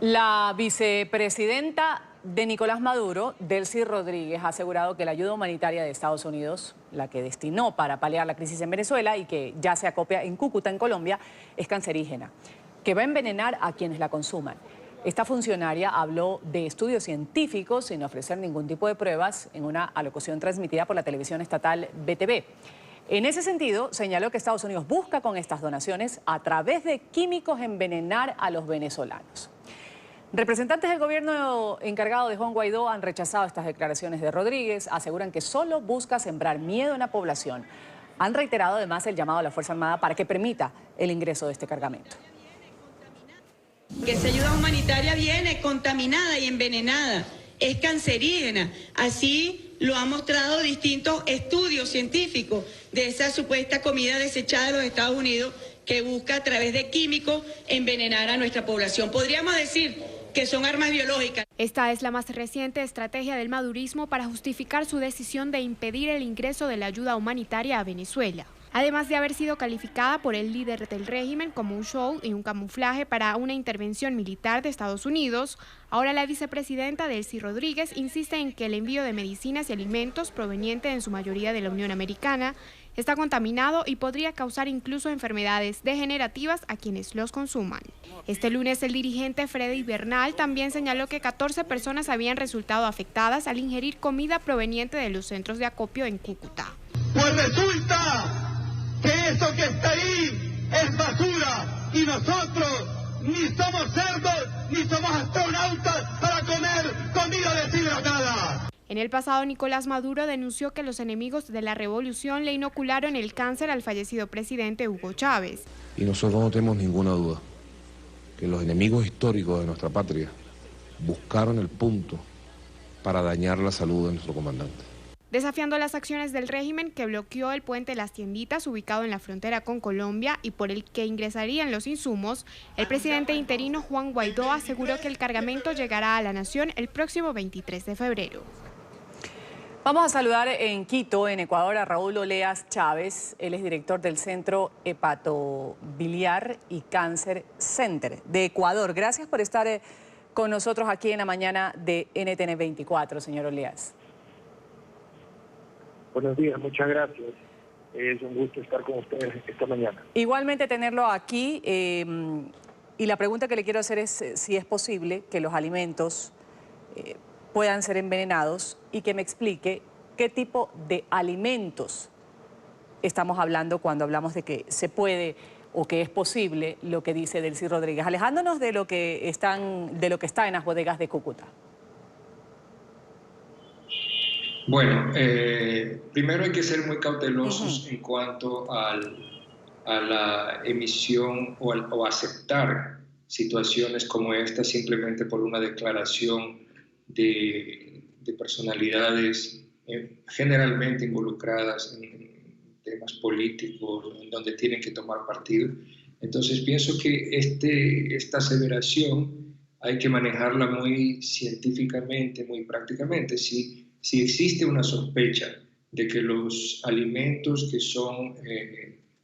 La vicepresidenta de Nicolás Maduro, Delcy Rodríguez, ha asegurado que la ayuda humanitaria de Estados Unidos, la que destinó para paliar la crisis en Venezuela y que ya se acopia en Cúcuta, en Colombia, es cancerígena, que va a envenenar a quienes la consuman. Esta funcionaria habló de estudios científicos sin ofrecer ningún tipo de pruebas en una alocución transmitida por la televisión estatal BTV. En ese sentido, señaló que Estados Unidos busca con estas donaciones, a través de químicos, envenenar a los venezolanos. Representantes del gobierno encargado de Juan Guaidó han rechazado estas declaraciones de Rodríguez, aseguran que solo busca sembrar miedo en la población. Han reiterado además el llamado a la Fuerza Armada para que permita el ingreso de este cargamento. Que esa ayuda humanitaria viene contaminada y envenenada, es cancerígena. Así lo han mostrado distintos estudios científicos de esa supuesta comida desechada de los Estados Unidos que busca a través de químicos envenenar a nuestra población. Podríamos decir que son armas biológicas. Esta es la más reciente estrategia del madurismo para justificar su decisión de impedir el ingreso de la ayuda humanitaria a Venezuela. Además de haber sido calificada por el líder del régimen como un show y un camuflaje para una intervención militar de Estados Unidos, ahora la vicepresidenta Delcy Rodríguez insiste en que el envío de medicinas y alimentos proveniente en su mayoría de la Unión Americana está contaminado y podría causar incluso enfermedades degenerativas a quienes los consuman. Este lunes el dirigente Freddy Bernal también señaló que 14 personas habían resultado afectadas al ingerir comida proveniente de los centros de acopio en Cúcuta. Pues resulta que eso que está ahí es basura y nosotros ni somos cerdos ni somos astronautas para comer comida deshidratada. En el pasado, Nicolás Maduro denunció que los enemigos de la revolución le inocularon el cáncer al fallecido presidente Hugo Chávez. Y nosotros no tenemos ninguna duda que los enemigos históricos de nuestra patria buscaron el punto para dañar la salud de nuestro comandante. Desafiando las acciones del régimen que bloqueó el puente Las Tienditas ubicado en la frontera con Colombia y por el que ingresarían los insumos, el presidente interino Juan Guaidó aseguró que el cargamento llegará a la nación el próximo 23 de febrero. Vamos a saludar en Quito, en Ecuador, a Raúl Oleas Chávez. Él es director del Centro Hepatobiliar y Cáncer Center de Ecuador. Gracias por estar con nosotros aquí en la mañana de NTN 24, señor Oleas. Buenos días, muchas gracias. Es un gusto estar con ustedes esta mañana. Igualmente tenerlo aquí. Y la pregunta que le quiero hacer es si es posible que los alimentos puedan ser envenenados y que me explique qué tipo de alimentos estamos hablando cuando hablamos de que se puede o que es posible lo que dice Delcy Rodríguez, alejándonos de lo que está en las bodegas de Cúcuta. Bueno, primero hay que ser muy cautelosos en cuanto a la emisión o aceptar situaciones como esta simplemente por una declaración de personalidades generalmente involucradas en temas políticos, en donde tienen que tomar partido. Entonces pienso que esta aseveración hay que manejarla muy científicamente, muy prácticamente. Si existe una sospecha de que los alimentos que son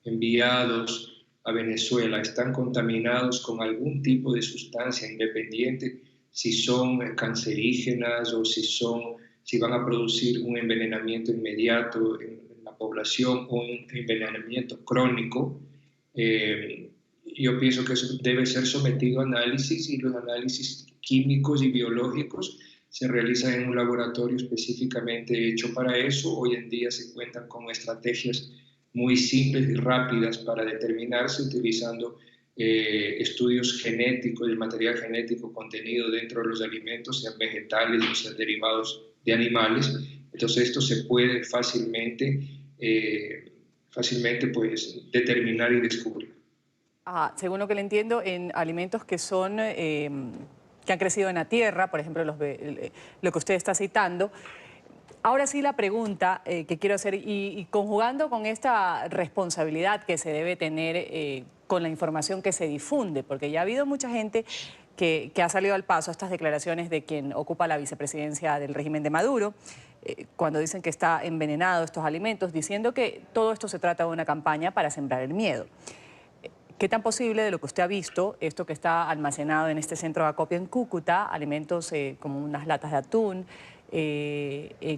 enviados a Venezuela están contaminados con algún tipo de sustancia independiente, si son cancerígenas o si van a producir un envenenamiento inmediato en la población o un envenenamiento crónico, yo pienso que eso debe ser sometido a análisis, y los análisis químicos y biológicos se realizan en un laboratorio específicamente hecho para eso. Hoy en día se cuentan con estrategias muy simples y rápidas para determinarse utilizando estudios genéticos, el material genético contenido dentro de los alimentos, sean vegetales o sean derivados de animales. Entonces esto se puede fácilmente pues, determinar y descubrir. Según lo que le entiendo, en alimentos que son que han crecido en la tierra, por ejemplo, lo que usted está citando. Ahora sí la pregunta que quiero hacer, y conjugando con esta responsabilidad que se debe tener con la información que se difunde, porque ya ha habido mucha gente que ha salido al paso a estas declaraciones de quien ocupa la vicepresidencia del régimen de Maduro, cuando dicen que está envenenado estos alimentos, diciendo que todo esto se trata de una campaña para sembrar el miedo. ¿Qué tan posible de lo que usted ha visto, esto que está almacenado en este centro de acopio en Cúcuta, alimentos como unas latas de atún,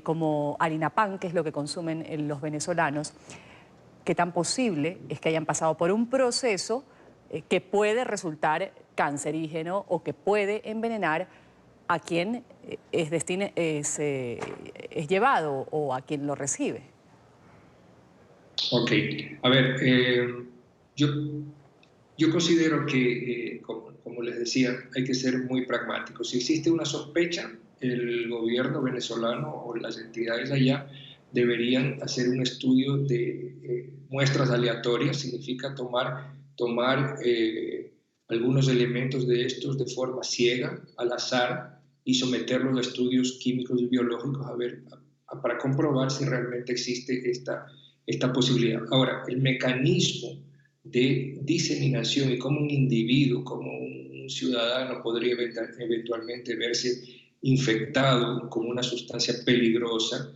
como harina pan, que es lo que consumen los venezolanos, qué tan posible es que hayan pasado por un proceso que puede resultar cancerígeno o que puede envenenar a quien es llevado o a quien lo recibe? Ok, a ver, yo considero que, como les decía, hay que ser muy pragmáticos. Si existe una sospecha, el gobierno venezolano o las entidades allá deberían hacer un estudio de muestras aleatorias. Significa tomar algunos elementos de estos de forma ciega, al azar, y someterlos a estudios químicos y biológicos para comprobar si realmente existe esta posibilidad. Ahora, el mecanismo de diseminación y cómo un individuo, como un ciudadano podría eventualmente verse infectado con una sustancia peligrosa,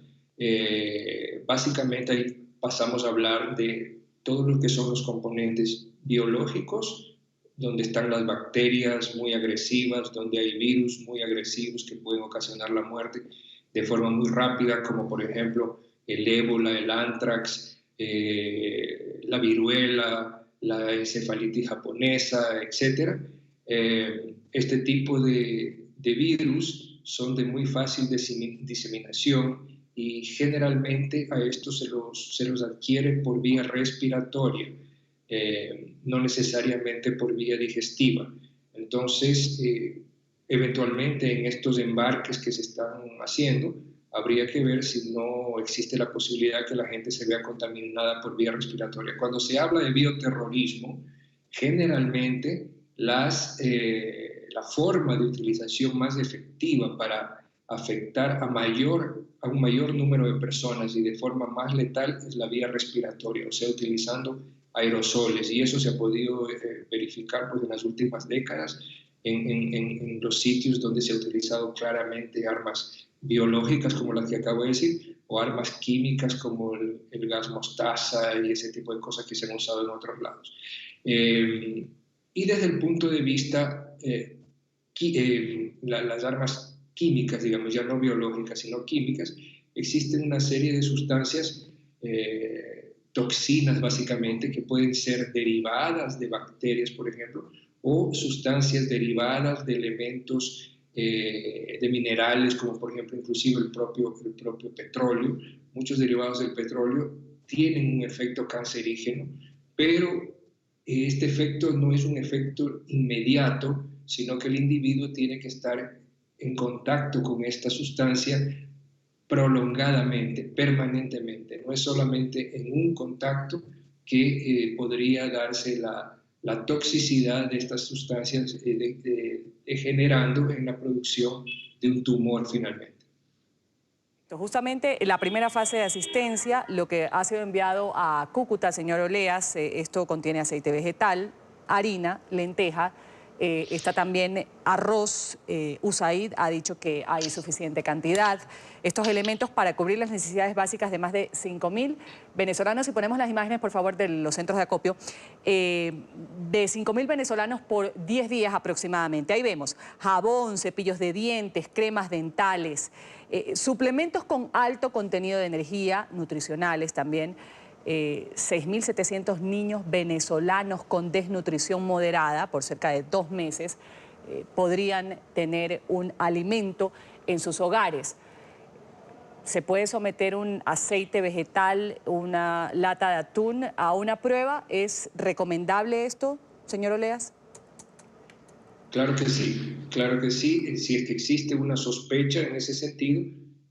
básicamente ahí pasamos a hablar de todo lo que son los componentes biológicos, donde están las bacterias muy agresivas, donde hay virus muy agresivos que pueden ocasionar la muerte de forma muy rápida, como por ejemplo el ébola, el anthrax, la viruela, la encefalitis japonesa, etc. Este tipo de virus son de muy fácil diseminación y generalmente a estos se los adquiere por vía respiratoria, no necesariamente por vía digestiva. Entonces, eventualmente en estos embarques que se están haciendo, habría que ver si no existe la posibilidad que la gente se vea contaminada por vía respiratoria. Cuando se habla de bioterrorismo, generalmente la forma de utilización más efectiva para afectar a un mayor número de personas y de forma más letal es la vía respiratoria, o sea, utilizando aerosoles. Y eso se ha podido verificar pues, en las últimas décadas en los sitios donde se ha utilizado claramente armas biológicas como las que acabo de decir, o armas químicas como el gas mostaza y ese tipo de cosas que se han usado en otros lados. Y desde el punto de vista, las armas químicas, digamos, ya no biológicas, sino químicas, existen una serie de sustancias, toxinas básicamente, que pueden ser derivadas de bacterias, por ejemplo, o sustancias derivadas de elementos de minerales, como por ejemplo inclusive el propio petróleo. Muchos derivados del petróleo tienen un efecto cancerígeno, pero este efecto no es un efecto inmediato, sino que el individuo tiene que estar en contacto con esta sustancia prolongadamente, permanentemente. No es solamente en un contacto que podría darse la toxicidad de estas sustancias generando en la producción de un tumor finalmente. Justamente la primera fase de asistencia, lo que ha sido enviado a Cúcuta, señor Oleas, esto contiene aceite vegetal, harina, lenteja, está también arroz. USAID ha dicho que hay suficiente cantidad. Estos elementos para cubrir las necesidades básicas de más de 5.000 venezolanos. Si ponemos las imágenes, por favor, de los centros de acopio, de 5.000 venezolanos por 10 días aproximadamente. Ahí vemos jabón, cepillos de dientes, cremas dentales, suplementos con alto contenido de energía, nutricionales también. 6.700 niños venezolanos con desnutrición moderada por cerca de 2 meses podrían tener un alimento en sus hogares. ¿Se puede someter un aceite vegetal, una lata de atún a una prueba? ¿Es recomendable esto, señor Oleas? Claro que sí, claro que sí. Si es que existe una sospecha en ese sentido,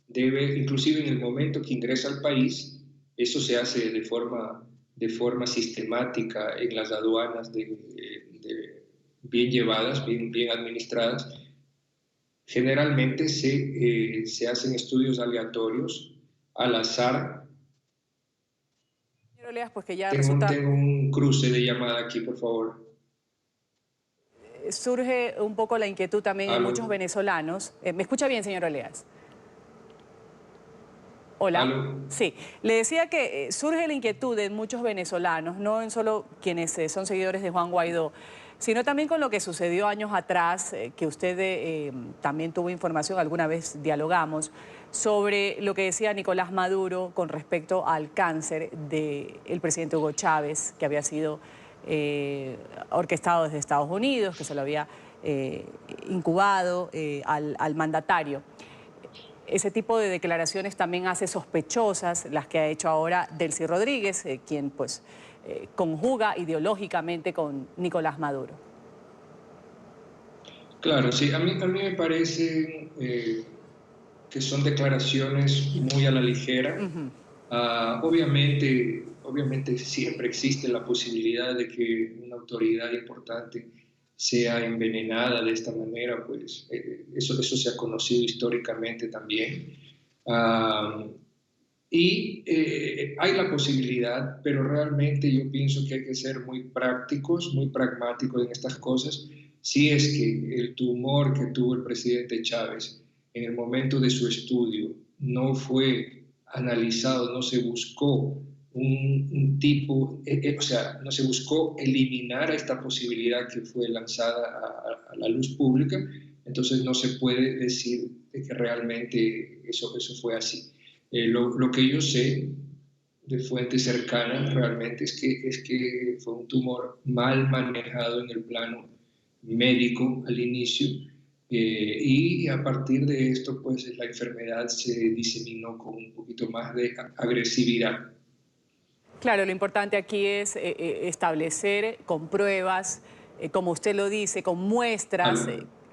debe, inclusive en el momento que ingresa al país, eso se hace de forma sistemática en las aduanas bien llevadas, bien administradas. Generalmente se hacen estudios aleatorios al azar. Señor Oleas, pues que ya Tengo un cruce de llamada aquí, por favor. Surge un poco la inquietud también de muchos venezolanos. ¿Me escucha bien, señor Oleas? Hola. ¿Aló? Sí, le decía que surge la inquietud de muchos venezolanos, no en solo quienes son seguidores de Juan Guaidó, sino también con lo que sucedió años atrás, que usted también tuvo información, alguna vez dialogamos, sobre lo que decía Nicolás Maduro con respecto al cáncer del presidente Hugo Chávez, que había sido orquestado desde Estados Unidos, que se lo había incubado al mandatario. Ese tipo de declaraciones también hace sospechosas las que ha hecho ahora Delcy Rodríguez, quien pues conjuga ideológicamente con Nicolás Maduro. Claro, sí, a mí me parece que son declaraciones muy a la ligera. Obviamente siempre existe la posibilidad de que una autoridad importante sea envenenada de esta manera, pues eso se ha conocido históricamente también. Hay la posibilidad, pero realmente yo pienso que hay que ser muy prácticos, muy pragmáticos en estas cosas. Si es que el tumor que tuvo el presidente Chávez en el momento de su estudio no fue analizado, no se buscó no se buscó eliminar esta posibilidad que fue lanzada a la luz pública, entonces no se puede decir de que realmente eso fue así. Lo que yo sé de fuentes cercanas realmente es que fue un tumor mal manejado en el plano médico al inicio, y a partir de esto pues la enfermedad se diseminó con un poquito más de agresividad. Claro, lo importante aquí es establecer con pruebas, como usted lo dice, con muestras,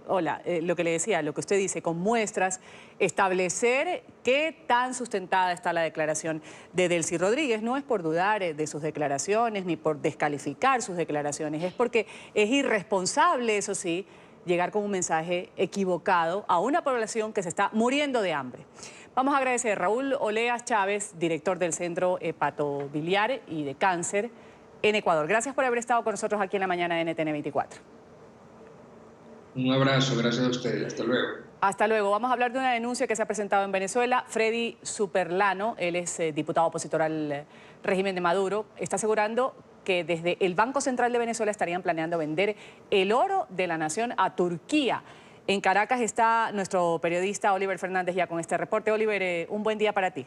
lo que le decía, lo que usted dice, con muestras, establecer qué tan sustentada está la declaración de Delcy Rodríguez. No es por dudar de sus declaraciones ni por descalificar sus declaraciones, es porque es irresponsable, eso sí, llegar con un mensaje equivocado a una población que se está muriendo de hambre. Vamos a agradecer a Raúl Oleas Chávez, director del Centro Hepatobiliar y de Cáncer en Ecuador. Gracias por haber estado con nosotros aquí en la mañana de NTN 24. Un abrazo, gracias a ustedes. Hasta luego. Hasta luego. Vamos a hablar de una denuncia que se ha presentado en Venezuela. Freddy Superlano, él es diputado opositor al régimen de Maduro, está asegurando que desde el Banco Central de Venezuela estarían planeando vender el oro de la nación a Turquía. En Caracas está nuestro periodista Oliver Fernández ya con este reporte. Oliver, un buen día para ti.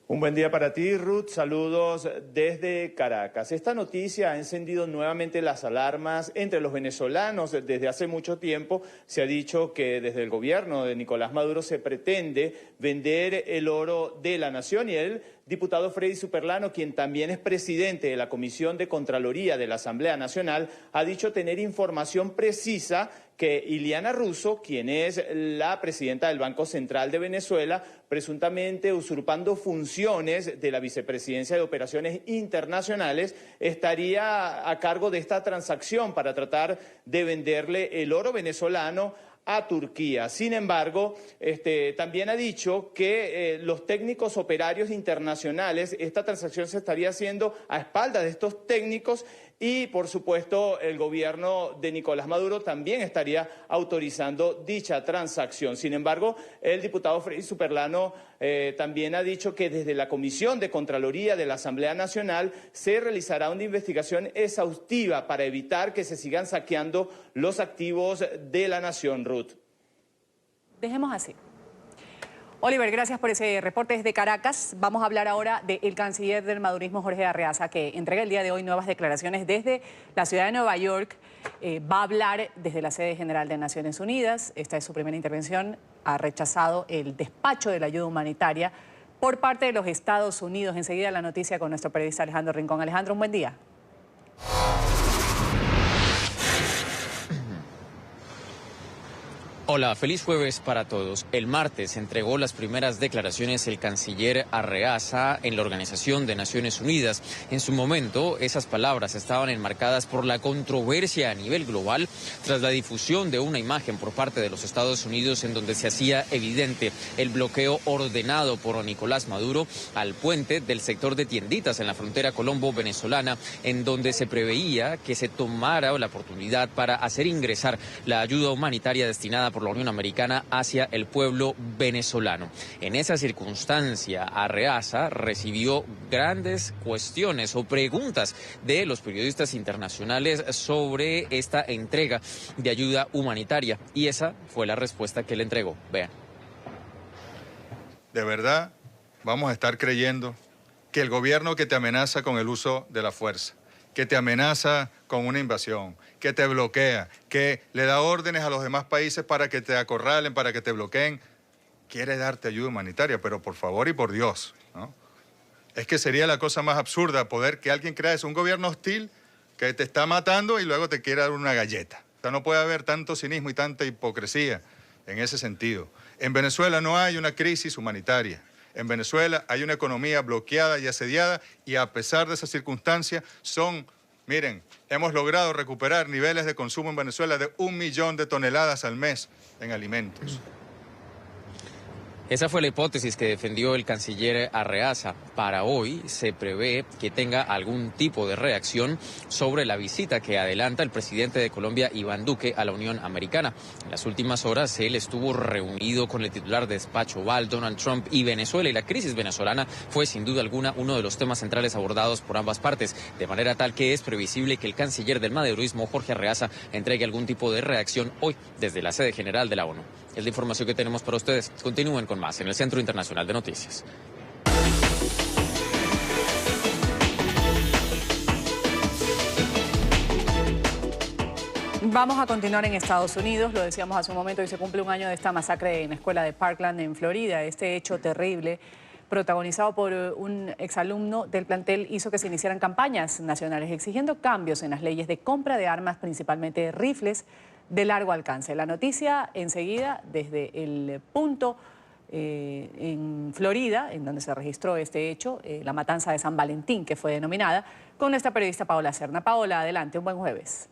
Un buen día para ti, Ruth. Saludos desde Caracas. Esta noticia ha encendido nuevamente las alarmas entre los venezolanos. Desde hace mucho tiempo se ha dicho que desde el gobierno de Nicolás Maduro se pretende vender el oro de la nación, y el diputado Freddy Superlano, quien también es presidente de la Comisión de Contraloría de la Asamblea Nacional, ha dicho tener información precisa que Iliana Russo, quien es la presidenta del Banco Central de Venezuela, presuntamente usurpando funciones de la Vicepresidencia de Operaciones Internacionales, estaría a cargo de esta transacción para tratar de venderle el oro venezolano a Turquía. Sin embargo, también ha dicho que los técnicos operarios internacionales, esta transacción se estaría haciendo a espaldas de estos técnicos, y por supuesto el gobierno de Nicolás Maduro también estaría autorizando dicha transacción. Sin embargo, el diputado Freddy Superlano también ha dicho que desde la Comisión de Contraloría de la Asamblea Nacional se realizará una investigación exhaustiva para evitar que se sigan saqueando los activos de la nación, Ruth. Dejemos así. Oliver, gracias por ese reporte desde Caracas. Vamos a hablar ahora del canciller del madurismo, Jorge Arreaza, que entrega el día de hoy nuevas declaraciones desde la ciudad de Nueva York. Va a hablar desde la sede general de Naciones Unidas. Esta es su primera intervención. Ha rechazado el despacho de la ayuda humanitaria por parte de los Estados Unidos. Enseguida la noticia con nuestro periodista Alejandro Rincón. Alejandro, un buen día. Hola, feliz jueves para todos. El martes entregó las primeras declaraciones el canciller Arreaza en la Organización de Naciones Unidas. En su momento, esas palabras estaban enmarcadas por la controversia a nivel global tras la difusión de una imagen por parte de los Estados Unidos en donde se hacía evidente el bloqueo ordenado por Nicolás Maduro al puente del sector de Tienditas en la frontera colombo-venezolana, en donde se preveía que se tomara la oportunidad para hacer ingresar la ayuda humanitaria destinada por la Unión Americana hacia el pueblo venezolano. En esa circunstancia, Arreaza recibió grandes cuestiones o preguntas de los periodistas internacionales sobre esta entrega de ayuda humanitaria, y esa fue la respuesta que le entregó. Vean. ¿De verdad vamos a estar creyendo que el gobierno que te amenaza con el uso de la fuerza, que te amenaza con una invasión, que te bloquea, que le da órdenes a los demás países para que te acorralen, para que te bloqueen, quiere darte ayuda humanitaria? Pero por favor y por Dios, ¿no? Es que sería la cosa más absurda poder que alguien crea eso, un gobierno hostil que te está matando y luego te quiere dar una galleta. O sea, no puede haber tanto cinismo y tanta hipocresía en ese sentido. En Venezuela no hay una crisis humanitaria. En Venezuela hay una economía bloqueada y asediada, y a pesar de esa circunstancia miren, hemos logrado recuperar niveles de consumo en Venezuela de 1 millón de toneladas al mes en alimentos. Esa fue la hipótesis que defendió el canciller Arreaza. Para hoy se prevé que tenga algún tipo de reacción sobre la visita que adelanta el presidente de Colombia, Iván Duque, a la Unión Americana. En las últimas horas él estuvo reunido con el titular de despacho Oval, Donald Trump, y Venezuela, y la crisis venezolana fue sin duda alguna uno de los temas centrales abordados por ambas partes, de manera tal que es previsible que el canciller del madurismo, Jorge Arreaza, entregue algún tipo de reacción hoy desde la sede general de la ONU. Es la información que tenemos para ustedes. Continúen con más en el Centro Internacional de Noticias. Vamos a continuar en Estados Unidos. Lo decíamos hace un momento, y se cumple un año de esta masacre en la escuela de Parkland, en Florida. Este hecho terrible, protagonizado por un exalumno del plantel, hizo que se iniciaran campañas nacionales exigiendo cambios en las leyes de compra de armas, principalmente rifles de largo alcance. La noticia enseguida desde el punto en Florida, en donde se registró este hecho, la matanza de San Valentín, que fue denominada, con nuestra periodista Paola Serna. Paola, adelante, un buen jueves.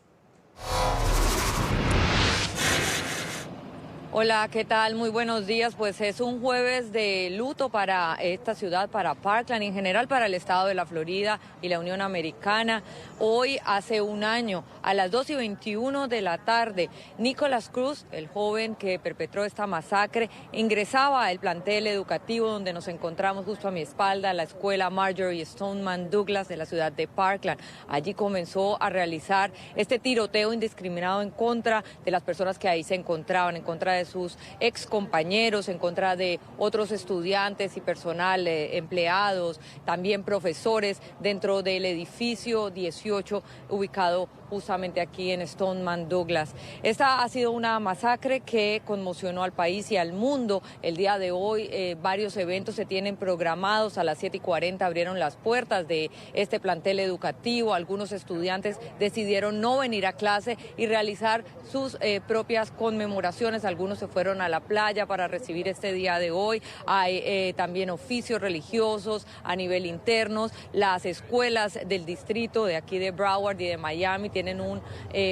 Hola, ¿qué tal? Muy buenos días. Pues es un jueves de luto para esta ciudad, para Parkland y en general para el estado de la Florida y la Unión Americana. Hoy, hace un año, a las 2:21 de la tarde, Nicholas Cruz, el joven que perpetró esta masacre, ingresaba al plantel educativo donde nos encontramos justo a mi espalda, la escuela Marjory Stoneman Douglas de la ciudad de Parkland. Allí comenzó a realizar este tiroteo indiscriminado en contra de las personas que ahí se encontraban, en contra de sus ex compañeros, en contra de otros estudiantes y personal, empleados, también profesores dentro del edificio 18 ubicado justamente aquí en Stoneman Douglas. Esta ha sido una masacre que conmocionó al país y al mundo. El día de hoy varios eventos se tienen programados. A las 7:40 abrieron las puertas de este plantel educativo. Algunos estudiantes decidieron no venir a clase y realizar sus propias conmemoraciones. Algunos se fueron a la playa para recibir este día de hoy. Hay también oficios religiosos a nivel interno. Las escuelas del distrito de aquí de Broward y de Miami tienen un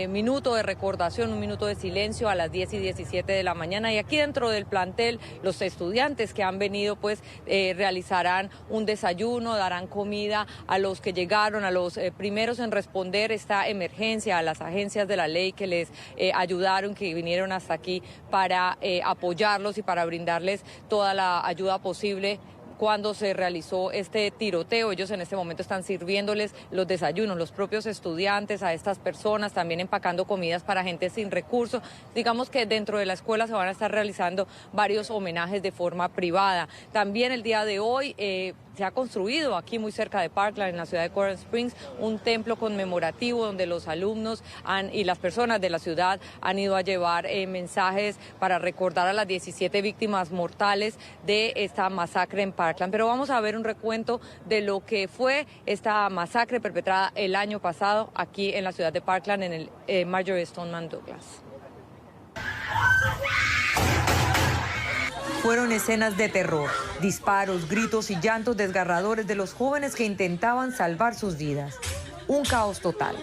minuto de recordación, un minuto de silencio a las 10:17 de la mañana. Y aquí dentro del plantel, los estudiantes que han venido pues realizarán un desayuno, darán comida a los que llegaron, a los primeros en responder esta emergencia, a las agencias de la ley que les ayudaron, que vinieron hasta aquí para apoyarlos y para brindarles toda la ayuda posible cuando se realizó este tiroteo. Ellos en este momento están sirviéndoles los desayunos, los propios estudiantes, a estas personas, también empacando comidas para gente sin recursos. Digamos que dentro de la escuela se van a estar realizando varios homenajes de forma privada. También el día de hoy se ha construido aquí muy cerca de Parkland, en la ciudad de Coral Springs, un templo conmemorativo donde los alumnos y las personas de la ciudad han ido a llevar mensajes para recordar a las 17 víctimas mortales de esta masacre en Parkland. Pero vamos a ver un recuento de lo que fue esta masacre perpetrada el año pasado aquí en la ciudad de Parkland, en el Marjory Stoneman Douglas. Fueron escenas de terror, disparos, gritos y llantos desgarradores de los jóvenes que intentaban salvar sus vidas. Un caos total.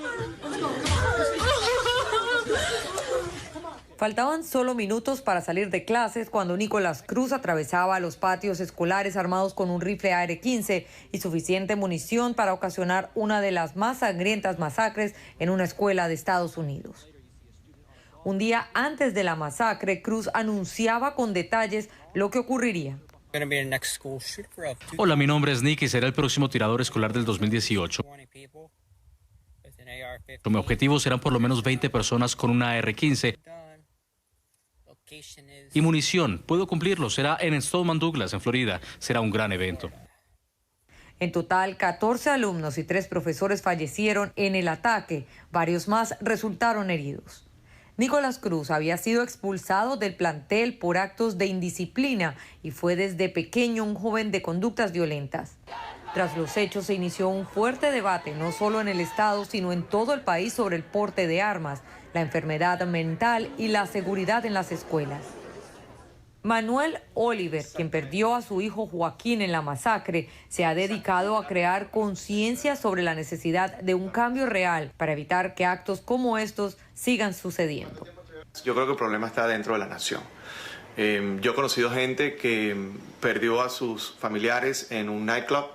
Faltaban solo minutos para salir de clases cuando Nicholas Cruz atravesaba los patios escolares armados con un rifle AR-15 y suficiente munición para ocasionar una de las más sangrientas masacres en una escuela de Estados Unidos. Un día antes de la masacre, Cruz anunciaba con detalles lo que ocurriría. Hola, mi nombre es Nick y seré el próximo tirador escolar del 2018. Mi objetivo serán por lo menos 20 personas con una AR-15 y munición. Puedo cumplirlo. Será en Stoneman Douglas, en Florida. Será un gran evento. En total, 14 alumnos y 3 profesores fallecieron en el ataque. Varios más resultaron heridos. Nicolás Cruz había sido expulsado del plantel por actos de indisciplina y fue desde pequeño un joven de conductas violentas. Tras los hechos se inició un fuerte debate, no solo en el estado, sino en todo el país sobre el porte de armas, la enfermedad mental y la seguridad en las escuelas. Manuel Oliver, quien perdió a su hijo Joaquín en la masacre, se ha dedicado a crear conciencia sobre la necesidad de un cambio real para evitar que actos como estos sigan sucediendo. Yo creo que el problema está dentro de la nación. Yo he conocido gente que perdió a sus familiares en un nightclub,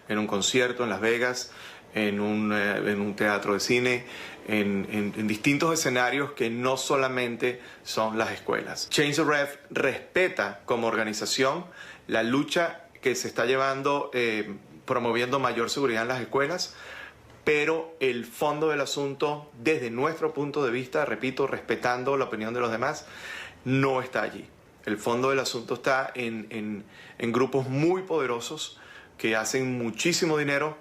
en un concierto en Las Vegas, en un teatro de cine, en distintos escenarios que no solamente son las escuelas. Change the Ref respeta como organización la lucha que se está llevando promoviendo mayor seguridad en las escuelas, pero el fondo del asunto, desde nuestro punto de vista, repito, respetando la opinión de los demás, no está allí. El fondo del asunto está en grupos muy poderosos que hacen muchísimo dinero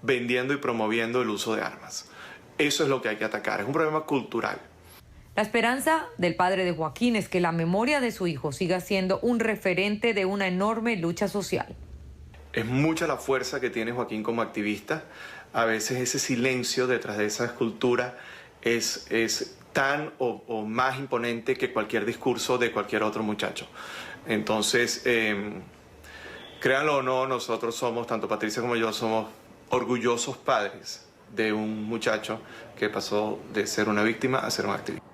vendiendo y promoviendo el uso de armas. Eso es lo que hay que atacar, es un problema cultural. La esperanza del padre de Joaquín es que la memoria de su hijo siga siendo un referente de una enorme lucha social. Es mucha la fuerza que tiene Joaquín como activista. A veces ese silencio detrás de esa escultura es tan o más imponente que cualquier discurso de cualquier otro muchacho. Entonces, créanlo o no, nosotros somos, tanto Patricia como yo, somos orgullosos padres de un muchacho que pasó de ser una víctima a ser un activista.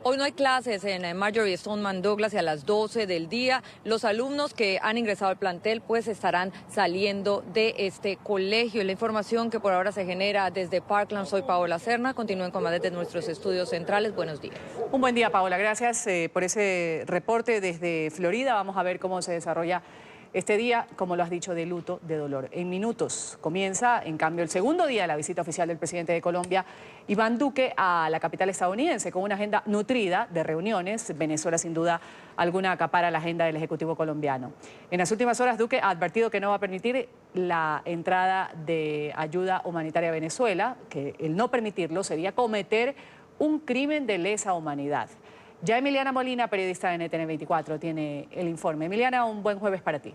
Hoy no hay clases en Marjory Stoneman Douglas y a las 12 del día los alumnos que han ingresado al plantel pues estarán saliendo de este colegio. La información que por ahora se genera desde Parkland, soy Paola Serna. Continúen con más desde nuestros estudios centrales. Buenos días. Un buen día, Paola. Gracias por ese reporte desde Florida. Vamos a ver cómo se desarrolla este día, como lo has dicho, de luto, de dolor. En minutos comienza, en cambio, el segundo día de la visita oficial del presidente de Colombia, Iván Duque, a la capital estadounidense, con una agenda nutrida de reuniones. Venezuela, sin duda alguna, acapara la agenda del Ejecutivo colombiano. En las últimas horas, Duque ha advertido que no va a permitir la entrada de ayuda humanitaria a Venezuela, que el no permitirlo sería cometer un crimen de lesa humanidad. Ya Emiliana Molina, periodista de NTN 24, tiene el informe. Emiliana, un buen jueves para ti.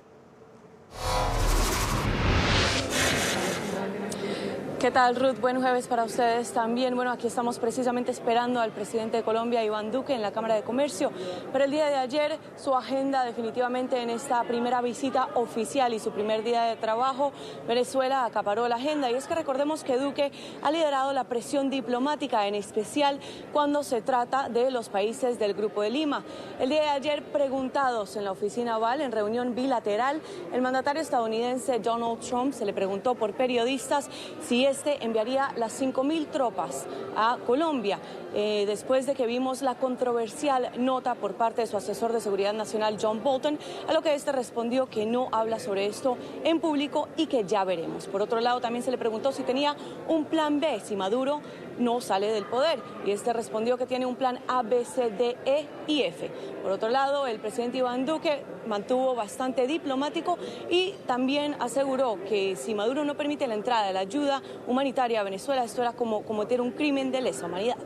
¿Qué tal, Ruth? Buen jueves para ustedes también. Bueno, aquí estamos precisamente esperando al presidente de Colombia, Iván Duque, en la Cámara de Comercio. Pero el día de ayer, su agenda definitivamente en esta primera visita oficial y su primer día de trabajo, Venezuela acaparó la agenda. Y es que recordemos que Duque ha liderado la presión diplomática, en especial cuando se trata de los países del Grupo de Lima. El día de ayer, preguntados en la oficina Oval, en reunión bilateral, el mandatario estadounidense Donald Trump se le preguntó por periodistas si enviaría las 5.000 tropas a Colombia, después de que vimos la controversial nota por parte de su asesor de seguridad nacional, John Bolton, a lo que este respondió que no habla sobre esto en público y que ya veremos. Por otro lado, también se le preguntó si tenía un plan B si Maduro no sale del poder, y este respondió que tiene un plan A, B, C, D, E y F. Por otro lado, el presidente Iván Duque mantuvo bastante diplomático y también aseguró que si Maduro no permite la entrada de la ayuda humanitaria a Venezuela, esto era como cometer un crimen de lesa humanidad.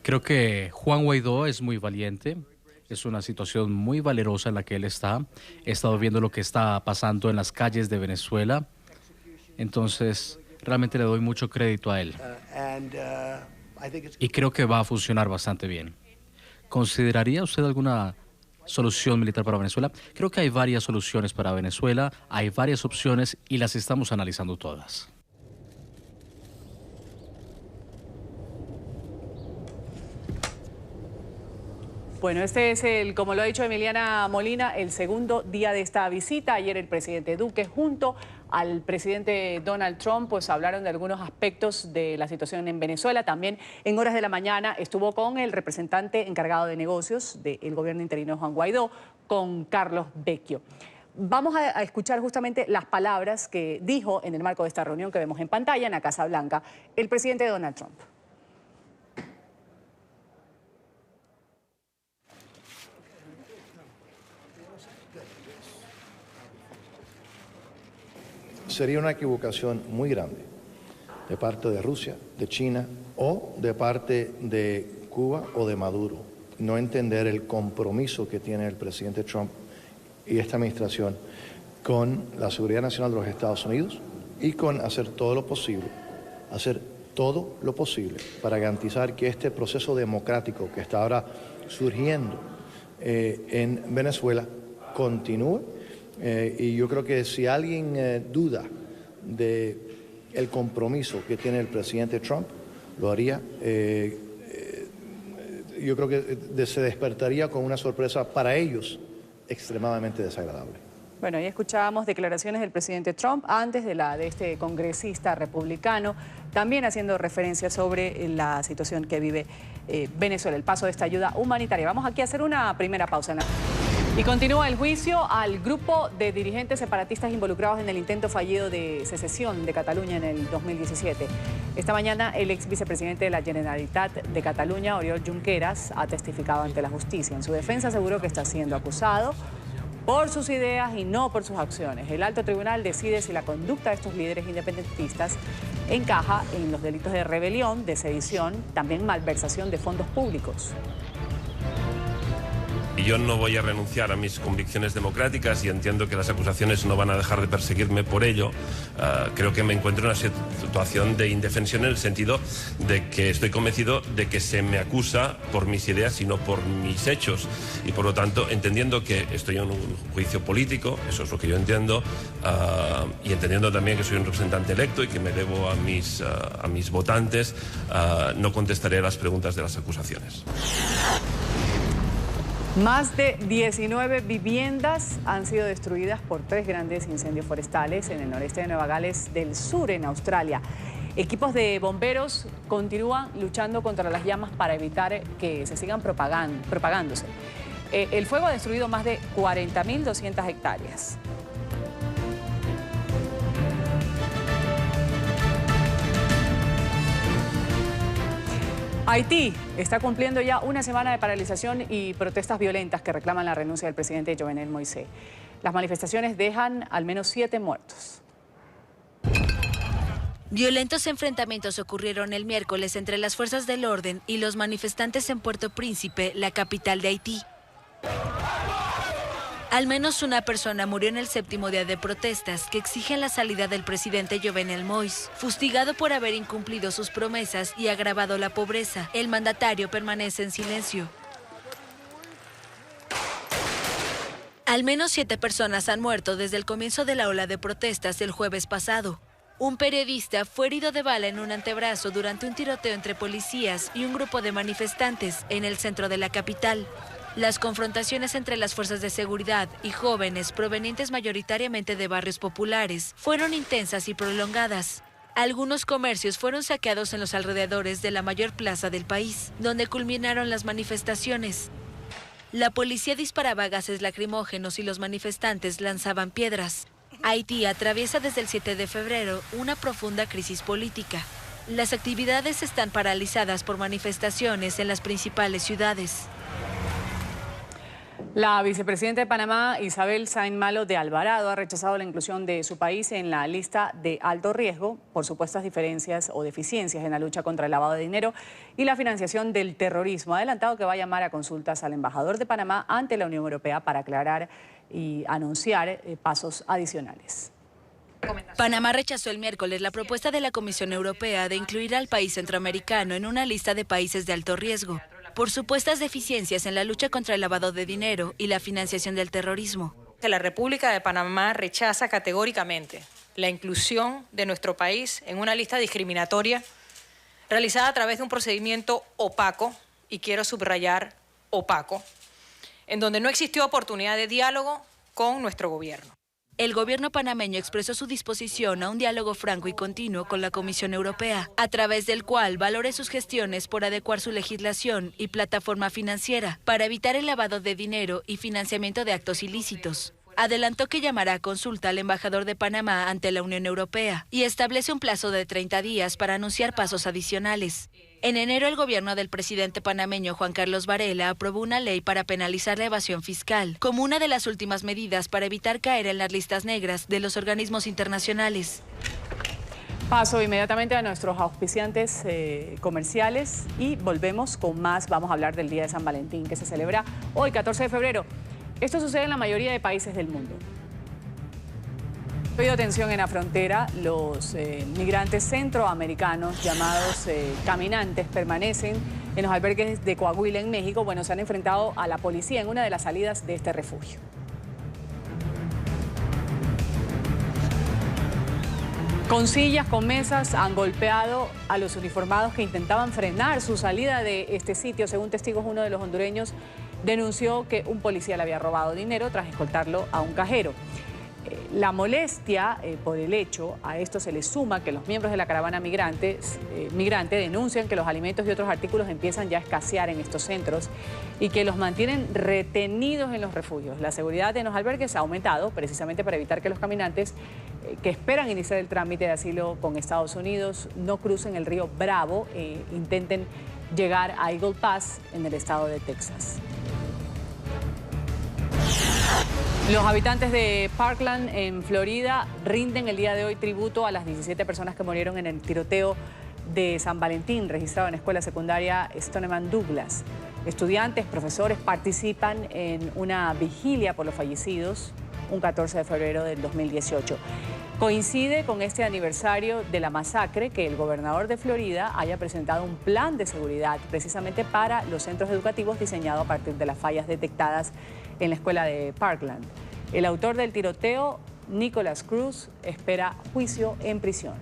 Creo que Juan Guaidó es muy valiente. Es una situación muy valerosa en la que él está. He estado viendo lo que está pasando en las calles de Venezuela. Entonces, realmente le doy mucho crédito a él. Y creo que va a funcionar bastante bien. ¿Consideraría usted alguna solución militar para Venezuela? Creo que hay varias soluciones para Venezuela, hay varias opciones y las estamos analizando todas. Bueno, este es como lo ha dicho Emiliana Molina, el segundo día de esta visita. Ayer el presidente Duque, junto al presidente Donald Trump, pues hablaron de algunos aspectos de la situación en Venezuela. También en horas de la mañana estuvo con el representante encargado de negocios del gobierno interino Juan Guaidó, con Carlos Vecchio. Vamos a escuchar justamente las palabras que dijo en el marco de esta reunión que vemos en pantalla en la Casa Blanca el presidente Donald Trump. Sería una equivocación muy grande de parte de Rusia, de China o de parte de Cuba o de Maduro no entender el compromiso que tiene el presidente Trump y esta administración con la seguridad nacional de los Estados Unidos y con hacer todo lo posible para garantizar que este proceso democrático que está ahora surgiendo en Venezuela continúe. Y yo creo que si alguien duda de el compromiso que tiene el presidente Trump, lo haría. Yo creo que se despertaría con una sorpresa para ellos extremadamente desagradable. Bueno, ahí escuchábamos declaraciones del presidente Trump antes de la de este congresista republicano, también haciendo referencia sobre la situación que vive Venezuela, el paso de esta ayuda humanitaria. Vamos aquí a hacer una primera pausa. Y continúa el juicio al grupo de dirigentes separatistas involucrados en el intento fallido de secesión de Cataluña en el 2017. Esta mañana el ex vicepresidente de la Generalitat de Cataluña, Oriol Junqueras, ha testificado ante la justicia. En su defensa aseguró que está siendo acusado por sus ideas y no por sus acciones. El alto tribunal decide si la conducta de estos líderes independentistas encaja en los delitos de rebelión, de sedición, también malversación de fondos públicos. Y yo no voy a renunciar a mis convicciones democráticas y entiendo que las acusaciones no van a dejar de perseguirme por ello. Creo que me encuentro en una situación de indefensión en el sentido de que estoy convencido de que se me acusa por mis ideas y no por mis hechos. Y por lo tanto, entendiendo que estoy en un juicio político, eso es lo que yo entiendo, y entendiendo también que soy un representante electo y que me debo a mis votantes, no contestaré a las preguntas de las acusaciones. Más de 19 viviendas han sido destruidas por 3 grandes incendios forestales en el noreste de Nueva Gales del Sur, en Australia. Equipos de bomberos continúan luchando contra las llamas para evitar que se sigan propagándose. El fuego ha destruido más de 40.200 hectáreas. Haití está cumpliendo ya una semana de paralización y protestas violentas que reclaman la renuncia del presidente Jovenel Moïse. Las manifestaciones dejan al menos 7 muertos. Violentos enfrentamientos ocurrieron el miércoles entre las fuerzas del orden y los manifestantes en Puerto Príncipe, la capital de Haití. Al menos una persona murió en el 7º día de protestas que exigen la salida del presidente Jovenel Moïse. Fustigado por haber incumplido sus promesas y agravado la pobreza, el mandatario permanece en silencio. Al menos 7 personas han muerto desde el comienzo de la ola de protestas el jueves pasado. Un periodista fue herido de bala en un antebrazo durante un tiroteo entre policías y un grupo de manifestantes en el centro de la capital. Las confrontaciones entre las fuerzas de seguridad y jóvenes provenientes mayoritariamente de barrios populares fueron intensas y prolongadas. Algunos comercios fueron saqueados en los alrededores de la mayor plaza del país, donde culminaron las manifestaciones. La policía disparaba gases lacrimógenos y los manifestantes lanzaban piedras. Haití atraviesa desde el 7 de febrero una profunda crisis política. Las actividades están paralizadas por manifestaciones en las principales ciudades. La vicepresidenta de Panamá, Isabel Sainz Malo de Alvarado, ha rechazado la inclusión de su país en la lista de alto riesgo por supuestas diferencias o deficiencias en la lucha contra el lavado de dinero y la financiación del terrorismo. Ha adelantado que va a llamar a consultas al embajador de Panamá ante la Unión Europea para aclarar y anunciar pasos adicionales. Panamá rechazó el miércoles la propuesta de la Comisión Europea de incluir al país centroamericano en una lista de países de alto riesgo por supuestas deficiencias en la lucha contra el lavado de dinero y la financiación del terrorismo. La República de Panamá rechaza categóricamente la inclusión de nuestro país en una lista discriminatoria realizada a través de un procedimiento opaco, y quiero subrayar opaco, en donde no existió oportunidad de diálogo con nuestro gobierno. El gobierno panameño expresó su disposición a un diálogo franco y continuo con la Comisión Europea, a través del cual valore sus gestiones por adecuar su legislación y plataforma financiera para evitar el lavado de dinero y financiamiento de actos ilícitos. Adelantó que llamará a consulta al embajador de Panamá ante la Unión Europea y establece un plazo de 30 días para anunciar pasos adicionales. En enero, el gobierno del presidente panameño Juan Carlos Varela aprobó una ley para penalizar la evasión fiscal, como una de las últimas medidas para evitar caer en las listas negras de los organismos internacionales. Paso inmediatamente a nuestros auspiciantes comerciales y volvemos con más. Vamos a hablar del Día de San Valentín, que se celebra hoy, 14 de febrero. Esto sucede en la mayoría de países del mundo. Ha habido tensión en la frontera. Los migrantes centroamericanos llamados caminantes permanecen en los albergues de Coahuila, en México. Bueno, se han enfrentado a la policía en una de las salidas de este refugio. Con sillas, con mesas, han golpeado a los uniformados que intentaban frenar su salida de este sitio. Según testigos, uno de los hondureños denunció que un policía le había robado dinero tras escoltarlo a un cajero. La molestia por el hecho, a esto se le suma que los miembros de la caravana migrante denuncian que los alimentos y otros artículos empiezan ya a escasear en estos centros y que los mantienen retenidos en los refugios. La seguridad en los albergues ha aumentado precisamente para evitar que los caminantes que esperan iniciar el trámite de asilo con Estados Unidos no crucen el río Bravo e intenten llegar a Eagle Pass en el estado de Texas. Los habitantes de Parkland, en Florida, rinden el día de hoy tributo a las 17 personas que murieron en el tiroteo de San Valentín registrado en la escuela secundaria Stoneman Douglas. Estudiantes, profesores participan en una vigilia por los fallecidos un 14 de febrero del 2018. Coincide con este aniversario de la masacre que el gobernador de Florida haya presentado un plan de seguridad precisamente para los centros educativos diseñado a partir de las fallas detectadas en la escuela de Parkland. El autor del tiroteo, Nicholas Cruz, espera juicio en prisión.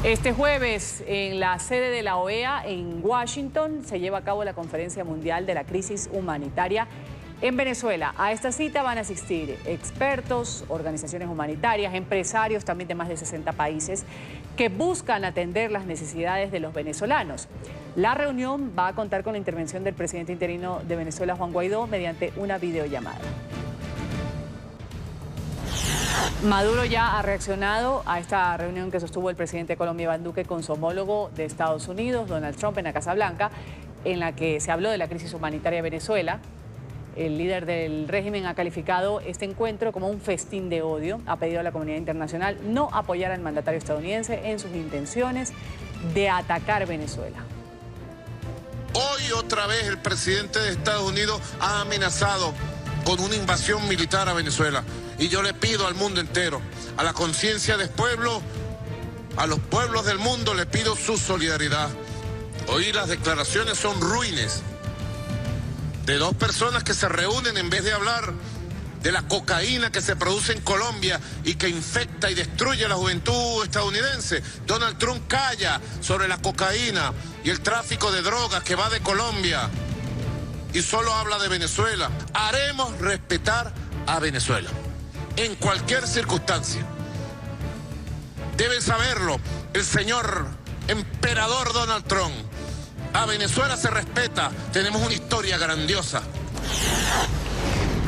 Este jueves, en la sede de la OEA en Washington, se lleva a cabo la Conferencia Mundial de la Crisis Humanitaria en Venezuela. A esta cita van a asistir expertos, organizaciones humanitarias, empresarios también de más de 60 países que buscan atender las necesidades de los venezolanos. La reunión va a contar con la intervención del presidente interino de Venezuela, Juan Guaidó, mediante una videollamada. Maduro ya ha reaccionado a esta reunión que sostuvo el presidente de Colombia, Iván Duque, con su homólogo de Estados Unidos, Donald Trump, en la Casa Blanca, en la que se habló de la crisis humanitaria de Venezuela. El líder del régimen ha calificado este encuentro como un festín de odio. Ha pedido a la comunidad internacional no apoyar al mandatario estadounidense en sus intenciones de atacar Venezuela. Hoy otra vez el presidente de Estados Unidos ha amenazado con una invasión militar a Venezuela. Y yo le pido al mundo entero, a la conciencia del pueblo, a los pueblos del mundo, le pido su solidaridad. Hoy las declaraciones son ruines de dos personas que se reúnen en vez de hablar de la cocaína que se produce en Colombia y que infecta y destruye a la juventud estadounidense. Donald Trump calla sobre la cocaína y el tráfico de drogas que va de Colombia y solo habla de Venezuela. Haremos respetar a Venezuela en cualquier circunstancia. Deben saberlo el señor emperador Donald Trump. A Venezuela se respeta, tenemos una historia grandiosa.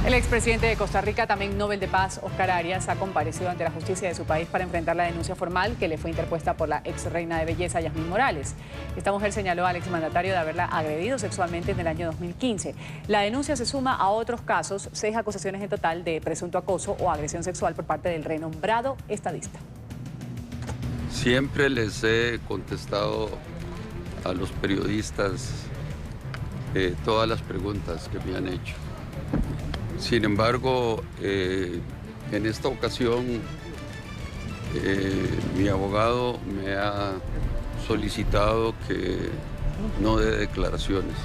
El expresidente de Costa Rica, también Nobel de Paz, Oscar Arias, ha comparecido ante la justicia de su país para enfrentar la denuncia formal que le fue interpuesta por la ex reina de belleza, Yasmín Morales. Esta mujer señaló al exmandatario de haberla agredido sexualmente en el año 2015. La denuncia se suma a otros casos, 6 acusaciones en total de presunto acoso o agresión sexual por parte del renombrado estadista. Siempre les he contestado a los periodistas todas las preguntas que me han hecho. Sin embargo, en esta ocasión mi abogado me ha solicitado que no dé declaraciones.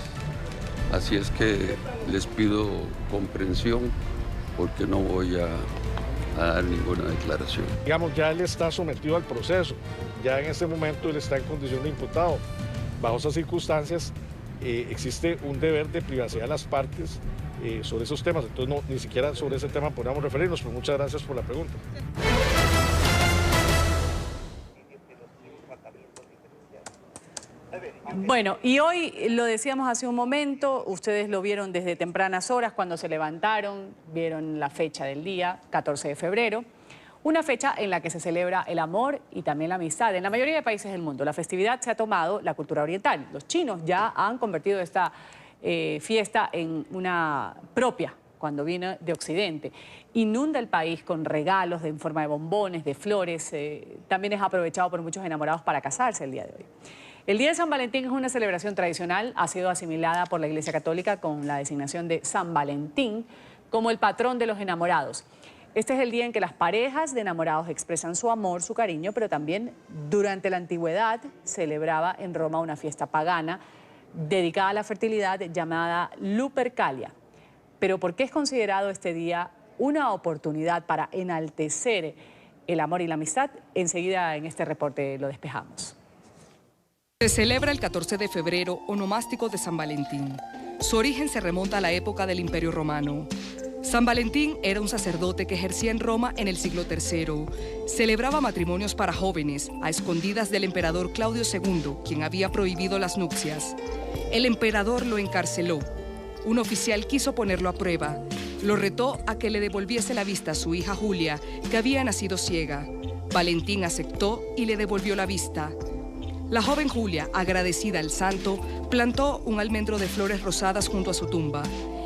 Así es que les pido comprensión porque no voy a dar ninguna declaración. Digamos, ya él está sometido al proceso, ya en este momento él está en condición de imputado. Bajo esas circunstancias existe un deber de privacidad de las partes sobre esos temas, entonces no, ni siquiera sobre ese tema podríamos referirnos, pero muchas gracias por la pregunta. Bueno, y hoy lo decíamos hace un momento, ustedes lo vieron desde tempranas horas cuando se levantaron, vieron la fecha del día, 14 de febrero, una fecha en la que se celebra el amor y también la amistad. En la mayoría de países del mundo la festividad se ha tomado la cultura oriental. Los chinos ya han convertido esta fiesta en una propia cuando viene de Occidente. Inunda el país con regalos en forma de bombones, de flores. También es aprovechado por muchos enamorados para casarse el día de hoy. El Día de San Valentín es una celebración tradicional, ha sido asimilada por la Iglesia Católica con la designación de San Valentín como el patrón de los enamorados. Este es el día en que las parejas de enamorados expresan su amor, su cariño, pero también durante la antigüedad celebraba en Roma una fiesta pagana dedicada a la fertilidad llamada Lupercalia. Pero ¿por qué es considerado este día una oportunidad para enaltecer el amor y la amistad? Enseguida en este reporte lo despejamos. Se celebra el 14 de febrero, onomástico de San Valentín. Su origen se remonta a la época del Imperio Romano. San Valentín era un sacerdote que ejercía en Roma en el siglo III. Celebraba matrimonios para jóvenes, a escondidas del emperador Claudio II, quien había prohibido las nupcias. El emperador lo encarceló. Un oficial quiso ponerlo a prueba. Lo retó a que le devolviese la vista a su hija Julia, que había nacido ciega. Valentín aceptó y le devolvió la vista. La joven Julia, agradecida al santo, plantó un almendro de flores rosadas junto a su tumba.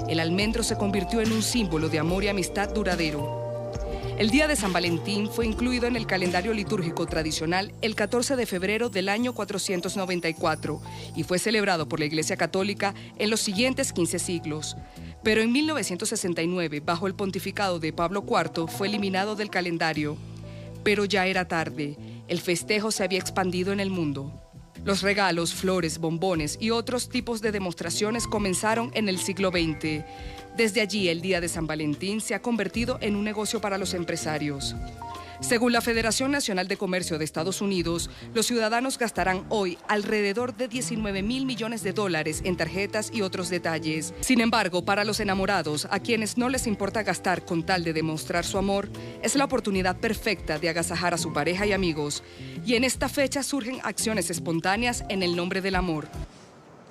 El almendro se convirtió en un símbolo de amor y amistad duradero. El Día de San Valentín fue incluido en el calendario litúrgico tradicional el 14 de febrero del año 494 y fue celebrado por la Iglesia Católica en los siguientes 15 siglos. Pero en 1969, bajo el pontificado de Pablo IV, fue eliminado del calendario. Pero ya era tarde. El festejo se había expandido en el mundo. Los regalos, flores, bombones y otros tipos de demostraciones comenzaron en el siglo XX. Desde allí, el Día de San Valentín se ha convertido en un negocio para los empresarios. Según la Federación Nacional de Comercio de Estados Unidos, los ciudadanos gastarán hoy alrededor de $19.000 millones en tarjetas y otros detalles. Sin embargo, para los enamorados, a quienes no les importa gastar con tal de demostrar su amor, es la oportunidad perfecta de agasajar a su pareja y amigos. Y en esta fecha surgen acciones espontáneas en el nombre del amor.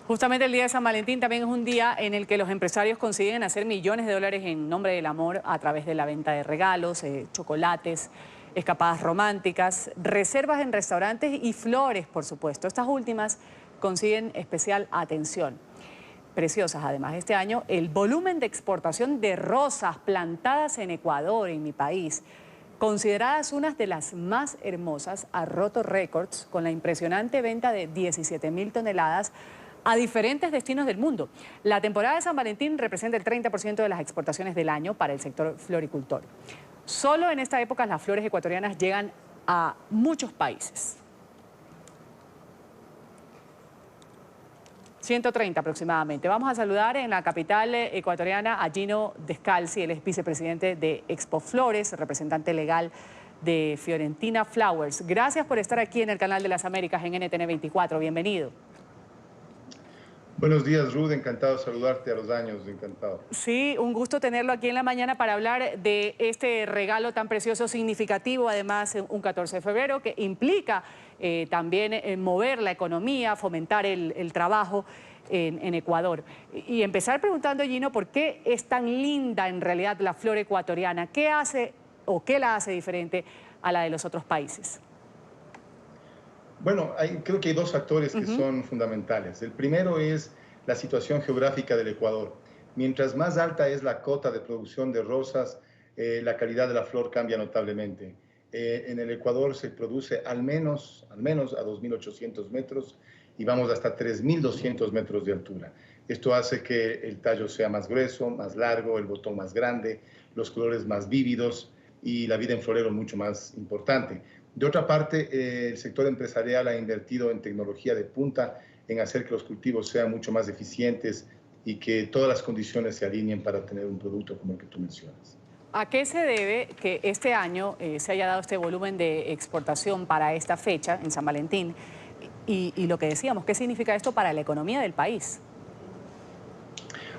Justamente el Día de San Valentín también es un día en el que los empresarios consiguen hacer millones de dólares en nombre del amor a través de la venta de regalos, chocolates, escapadas románticas, reservas en restaurantes y flores, por supuesto. Estas últimas consiguen especial atención. Preciosas, además, este año el volumen de exportación de rosas plantadas en Ecuador, en mi país, consideradas unas de las más hermosas, ha roto récords con la impresionante venta de 17.000 toneladas a diferentes destinos del mundo. La temporada de San Valentín representa el 30% de las exportaciones del año para el sector floricultor. Solo en esta época las flores ecuatorianas llegan a muchos países. 130 aproximadamente. Vamos a saludar en la capital ecuatoriana a Gino Descalzi, él es vicepresidente de Expo Flores, representante legal de Fiorentina Flowers. Gracias por estar aquí en el Canal de las Américas en NTN 24. Bienvenido. Buenos días, Ruth. Encantado de saludarte a los años. Encantado. Sí, un gusto tenerlo aquí en la mañana para hablar de este regalo tan precioso, significativo, además un 14 de febrero, que implica también mover la economía, fomentar el trabajo en Ecuador. Y empezar preguntando, Gino, ¿por qué es tan linda en realidad la flor ecuatoriana? ¿Qué hace o qué la hace diferente a la de los otros países? Bueno, creo que hay dos factores que son fundamentales. El primero es la situación geográfica del Ecuador. Mientras más alta es la cota de producción de rosas, la calidad de la flor cambia notablemente. En el Ecuador se produce al menos a 2.800 metros y vamos hasta 3.200 metros de altura. Esto hace que el tallo sea más grueso, más largo, el botón más grande, los colores más vívidos y la vida en florero mucho más importante. De otra parte, el sector empresarial ha invertido en tecnología de punta, en hacer que los cultivos sean mucho más eficientes y que todas las condiciones se alineen para tener un producto como el que tú mencionas. ¿A qué se debe que este año se haya dado este volumen de exportación para esta fecha, en San Valentín? Y lo que decíamos, ¿qué significa esto para la economía del país?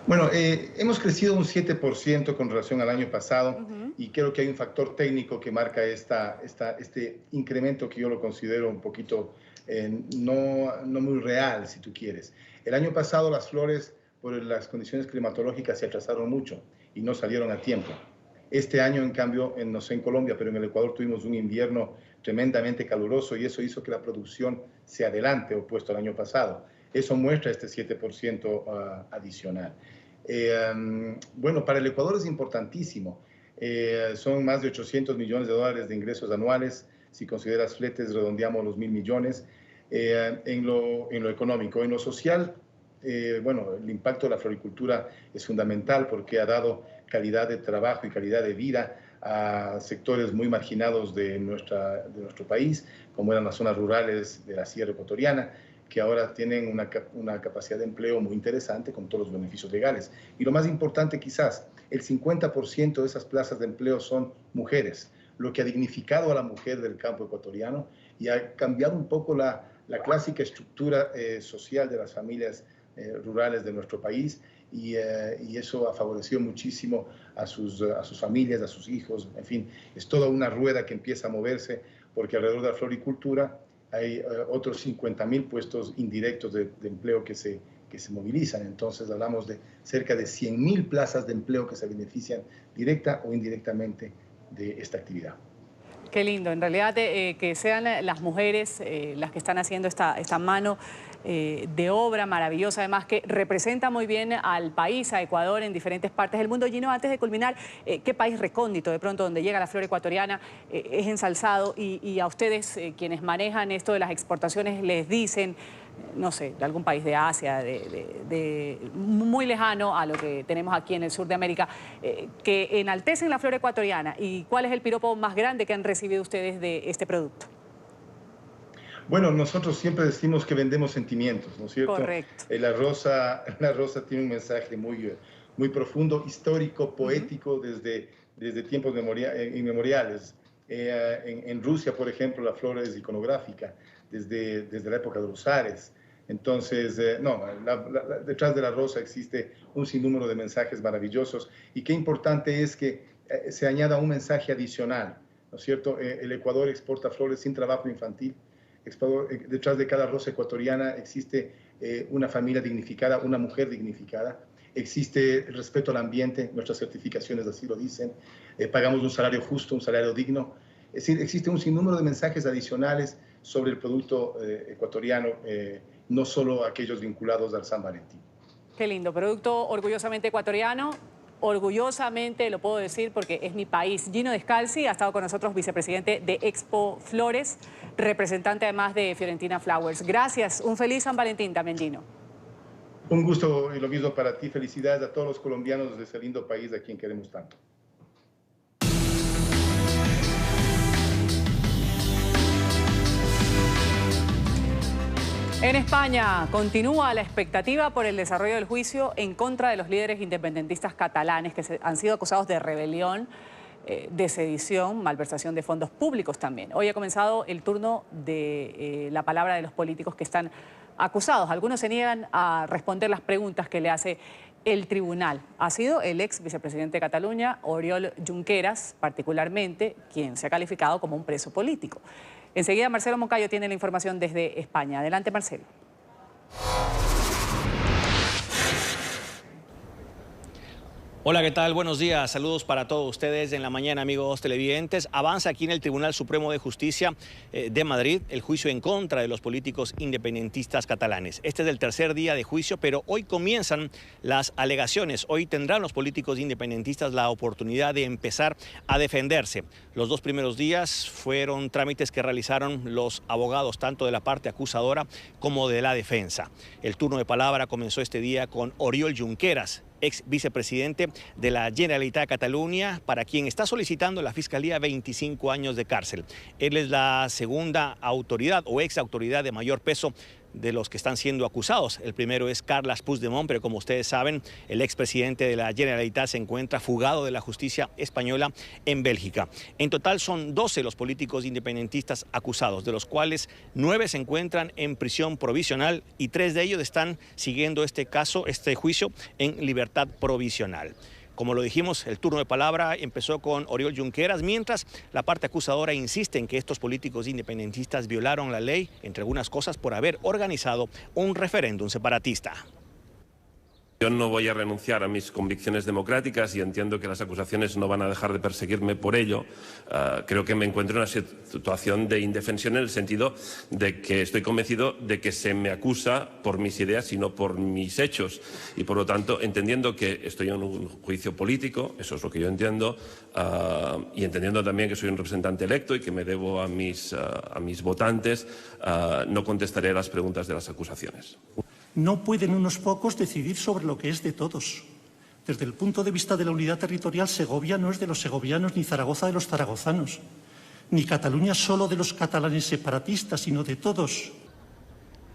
Bueno, hemos crecido un 7% con relación al año pasado y creo que hay un factor técnico que marca este incremento que yo lo considero un poquito no muy real, si tú quieres. El año pasado las flores, por las condiciones climatológicas, se atrasaron mucho y no salieron a tiempo. Este año, en cambio, no sé en Colombia, pero en el Ecuador tuvimos un invierno tremendamente caluroso y eso hizo que la producción se adelante opuesto al año pasado. Eso muestra este 7% adicional. Bueno, para el Ecuador es importantísimo. Son más de 800 millones de dólares de ingresos anuales. Si consideras fletes, redondeamos los 1.000 millones. En lo económico. En lo social, bueno, el impacto de la floricultura es fundamental porque ha dado calidad de trabajo y calidad de vida a sectores muy marginados de nuestro país, como eran las zonas rurales de la Sierra Ecuatoriana, que ahora tienen una capacidad de empleo muy interesante con todos los beneficios legales. Y lo más importante quizás, el 50% de esas plazas de empleo son mujeres, lo que ha dignificado a la mujer del campo ecuatoriano y ha cambiado un poco la clásica estructura social de las familias rurales de nuestro país y eso ha favorecido muchísimo a sus familias, a sus hijos, en fin, es toda una rueda que empieza a moverse porque alrededor de la floricultura hay otros 50.000 puestos indirectos de empleo que se movilizan. Entonces hablamos de cerca de 100.000 plazas de empleo que se benefician directa o indirectamente de esta actividad. Qué lindo, en realidad que sean las mujeres las que están haciendo esta mano de obra maravillosa, además que representa muy bien al país, a Ecuador, en diferentes partes del mundo. Gino, antes de culminar, ¿qué país recóndito de pronto donde llega la flor ecuatoriana es ensalzado y a ustedes quienes manejan esto de las exportaciones les dicen, no sé, de algún país de Asia, muy lejano a lo que tenemos aquí en el sur de América, que enaltecen la flor ecuatoriana? ¿Y cuál es el piropo más grande que han recibido ustedes de este producto? Bueno, nosotros siempre decimos que vendemos sentimientos, ¿no es cierto? Correcto. La rosa tiene un mensaje muy profundo, histórico, poético, desde tiempos inmemoriales. En Rusia, por ejemplo, la flor es iconográfica, desde la época de los zares. Entonces, detrás de la rosa existe un sinnúmero de mensajes maravillosos y qué importante es que se añada un mensaje adicional, ¿no es cierto? El Ecuador exporta flores sin trabajo infantil. Detrás de cada rosa ecuatoriana existe una familia dignificada, una mujer dignificada. Existe el respeto al ambiente, nuestras certificaciones así lo dicen. Pagamos un salario justo, un salario digno. Es decir, existe un sinnúmero de mensajes adicionales sobre el producto ecuatoriano, no solo aquellos vinculados al San Valentín. Qué lindo, producto orgullosamente ecuatoriano. Orgullosamente lo puedo decir porque es mi país. Gino Descalzi ha estado con nosotros, vicepresidente de Expo Flores, representante además de Fiorentina Flowers. Gracias, un feliz San Valentín también, Gino. Un gusto y lo mismo para ti. Felicidades a todos los colombianos de ese lindo país a quien queremos tanto. En España continúa la expectativa por el desarrollo del juicio en contra de los líderes independentistas catalanes que han sido acusados de rebelión, de sedición, malversación de fondos públicos también. Hoy ha comenzado el turno de la palabra de los políticos que están acusados. Algunos se niegan a responder las preguntas que le hace el tribunal. Ha sido el ex vicepresidente de Cataluña, Oriol Junqueras, particularmente, quien se ha calificado como un preso político. Enseguida Marcelo Moncayo tiene la información desde España. Adelante, Marcelo. Hola, ¿qué tal? Buenos días. Saludos para todos ustedes en la mañana, amigos televidentes. Avanza aquí en el Tribunal Supremo de Justicia de Madrid el juicio en contra de los políticos independentistas catalanes. Este es el tercer día de juicio, pero hoy comienzan las alegaciones. Hoy tendrán los políticos independentistas la oportunidad de empezar a defenderse. Los dos primeros días fueron trámites que realizaron los abogados tanto de la parte acusadora como de la defensa. El turno de palabra comenzó este día con Oriol Junqueras, ex vicepresidente de la Generalitat de Cataluña, para quien está solicitando la Fiscalía 25 años de cárcel. Él es la segunda autoridad o ex autoridad de mayor peso de los que están siendo acusados. El primero es Carles Puigdemont, pero como ustedes saben, el expresidente de la Generalitat se encuentra fugado de la justicia española en Bélgica. En total son 12 los políticos independentistas acusados, de los cuales 9 se encuentran en prisión provisional y 3 de ellos están siguiendo este juicio en libertad provisional. Como lo dijimos, el turno de palabra empezó con Oriol Junqueras, mientras la parte acusadora insiste en que estos políticos independentistas violaron la ley, entre algunas cosas, por haber organizado un referéndum separatista. Yo no voy a renunciar a mis convicciones democráticas y entiendo que las acusaciones no van a dejar de perseguirme por ello. Creo que me encuentro en una situación de indefensión en el sentido de que estoy convencido de que se me acusa por mis ideas y no por mis hechos. Y por lo tanto, entendiendo que estoy en un juicio político, eso es lo que yo entiendo, y entendiendo también que soy un representante electo y que me debo a mis votantes, no contestaré a las preguntas de las acusaciones. No pueden unos pocos decidir sobre lo que es de todos. Desde el punto de vista de la unidad territorial, Segovia no es de los segovianos ni Zaragoza de los zaragozanos, ni Cataluña solo de los catalanes separatistas, sino de todos.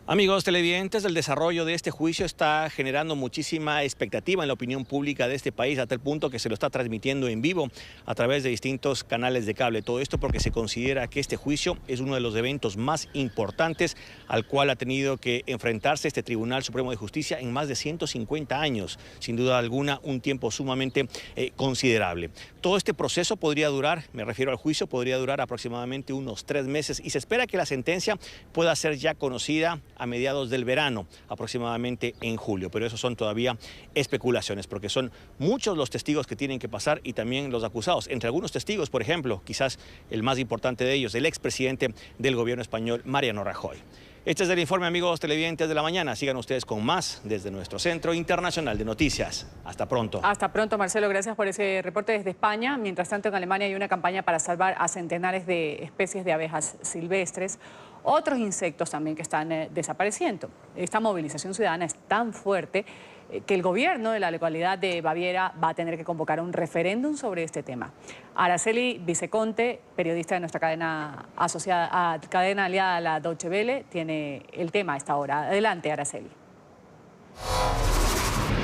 Amigos televidentes, el desarrollo de este juicio está generando muchísima expectativa en la opinión pública de este país, a tal punto que se lo está transmitiendo en vivo a través de distintos canales de cable. Todo esto porque se considera que este juicio es uno de los eventos más importantes al cual ha tenido que enfrentarse este Tribunal Supremo de Justicia en más de 150 años. Sin duda alguna, un tiempo sumamente considerable. Todo este proceso podría durar, me refiero al juicio, podría durar aproximadamente unos 3 meses y se espera que la sentencia pueda ser ya conocida a mediados del verano, aproximadamente en julio. Pero eso son todavía especulaciones, porque son muchos los testigos que tienen que pasar y también los acusados. Entre algunos testigos, por ejemplo, quizás el más importante de ellos, el expresidente del gobierno español, Mariano Rajoy. Este es el informe, amigos televidentes de la mañana. Sigan ustedes con más desde nuestro Centro Internacional de Noticias. Hasta pronto. Hasta pronto, Marcelo. Gracias por ese reporte desde España. Mientras tanto, en Alemania hay una campaña para salvar a centenares de especies de abejas silvestres. Otros insectos también que están desapareciendo. Esta movilización ciudadana es tan fuerte que el gobierno de la localidad de Baviera va a tener que convocar un referéndum sobre este tema. Araceli Viceconte, periodista de nuestra cadena asociada, cadena aliada a la Deutsche Welle, tiene el tema a esta hora. Adelante, Araceli.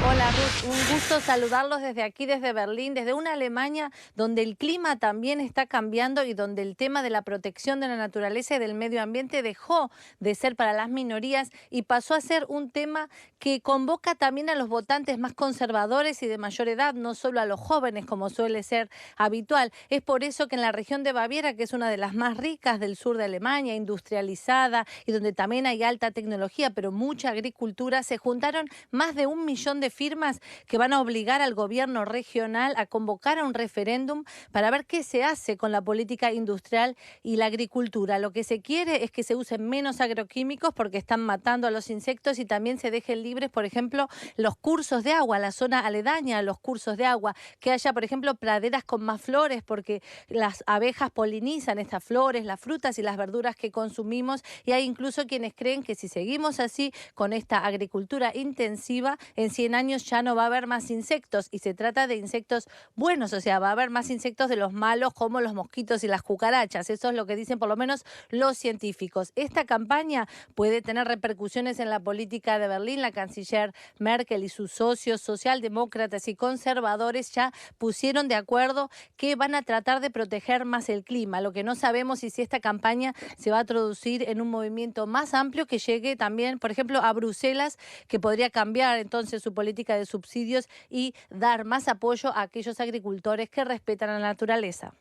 Hola Ruth, un gusto saludarlos desde aquí, desde Berlín, desde una Alemania donde el clima también está cambiando y donde el tema de la protección de la naturaleza y del medio ambiente dejó de ser para las minorías y pasó a ser un tema que convoca también a los votantes más conservadores y de mayor edad, no solo a los jóvenes como suele ser habitual. Es por eso que en la región de Baviera, que es una de las más ricas del sur de Alemania, industrializada y donde también hay alta tecnología pero mucha agricultura, se juntaron más de 1 millón de firmas que van a obligar al gobierno regional a convocar a un referéndum para ver qué se hace con la política industrial y la agricultura. Lo que se quiere es que se usen menos agroquímicos porque están matando a los insectos y también se dejen libres, por ejemplo, los cursos de agua, la zona aledaña a los cursos de agua, que haya, por ejemplo, praderas con más flores porque las abejas polinizan estas flores, las frutas y las verduras que consumimos y hay incluso quienes creen que si seguimos así con esta agricultura intensiva, en 100 años ya no va a haber más insectos y se trata de insectos buenos, o sea, va a haber más insectos de los malos como los mosquitos y las cucarachas. Eso es lo que dicen por lo menos los científicos. Esta campaña puede tener repercusiones en la política de Berlín. La canciller Merkel y sus socios socialdemócratas y conservadores ya pusieron de acuerdo que van a tratar de proteger más el clima. Lo que no sabemos es si esta campaña se va a traducir en un movimiento más amplio que llegue también, por ejemplo, a Bruselas, que podría cambiar entonces su política de subsidios y dar más apoyo a aquellos agricultores que respetan la naturaleza.